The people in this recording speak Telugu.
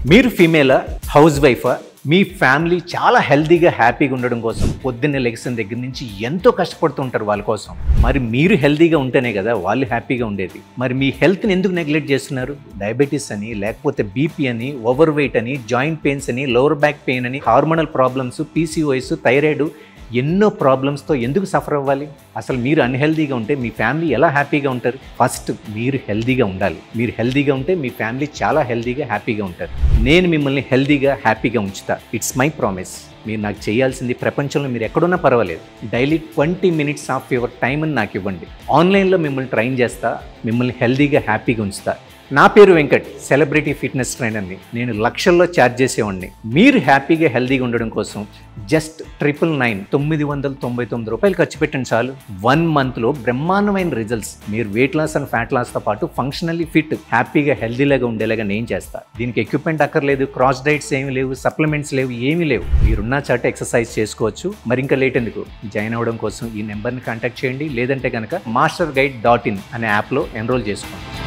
మీరు ఫీమేల్ హౌస్ వైఫా మీ ఫ్యామిలీ చాలా హెల్తీగా హ్యాపీగా ఉండడం కోసం పొద్దున్నే లెగ్సిన దగ్గర నుంచి ఎంతో కష్టపడుతుంటారు వాళ్ళ కోసం. మరి మీరు హెల్తీగా ఉంటేనే కదా వాళ్ళు హ్యాపీగా ఉండేది. మరి మీ హెల్త్ని ఎందుకు నెగ్లెక్ట్ చేస్తున్నారు? డయాబెటీస్ అని, లేకపోతే బీపీ అని, ఓవర్ వెయిట్ అని, జాయింట్ పెయిన్స్ అని, లోవర్ బ్యాక్ పెయిన్ అని, హార్మోనల్ ప్రాబ్లమ్స్, పీసీఓఎస్, థైరాయిడ్, ఎన్నో ప్రాబ్లమ్స్తో ఎందుకు సఫర్ అవ్వాలి? అసలు మీరు అన్హెల్దీగా ఉంటే మీ ఫ్యామిలీ ఎలా హ్యాపీగా ఉంటారు? ఫస్ట్ మీరు హెల్దీగా ఉండాలి. మీరు హెల్దీగా ఉంటే మీ ఫ్యామిలీ చాలా హెల్దీగా హ్యాపీగా ఉంటారు. నేను మిమ్మల్ని హెల్దీగా హ్యాపీగా ఉంచుతా. It's my promise. మీరు నాకు చేయాల్సింది, ప్రపంచంలో మీరు ఎక్కడున్నా పర్వాలేదు, డైలీ 20 minutes ఆఫ్ యువర్ టైంని నాకు ఇవ్వండి. ఆన్లైన్లో మిమ్మల్ని ట్రైన్ చేస్తా, మిమ్మల్ని హెల్దీగా హ్యాపీగా ఉంచుతా. నా పేరు వెంకట్, సెలబ్రిటీ ఫిట్నెస్ ట్రైనర్ని. నేను లక్షల్లో ఛార్జ్ చేసేవాడిని. మీరు హ్యాపీగా హెల్దీగా ఉండడం కోసం జస్ట్ 999 రూపాయలు ఖర్చు పెట్టండి చాలు. 1 monthలో బ్రహ్మాండమైన రిజల్ట్స్. మీరు వెయిట్ లాస్ అండ్ ఫ్యాట్ లాస్తో పాటు ఫంక్షనల్లీ ఫిట్, హ్యాపీగా హెల్దీలాగా ఉండేలాగా నేను చేస్తా. దీనికి ఎక్విప్మెంట్ అక్కర్లేదు, క్రాస్ డైట్స్ ఏమీ లేవు, సప్లిమెంట్స్ లేవు, ఏమీ లేవు. మీరున్న చాట ఎక్సర్సైజ్ చేసుకోవచ్చు. మరి ఇంకా లేట్ ఎందుకు? జాయిన్ అవ్వడం కోసం ఈ నెంబర్ని కాంటాక్ట్ చేయండి. లేదంటే కనుక masterguide.in అనే యాప్లో ఎన్రోల్ చేసుకోండి.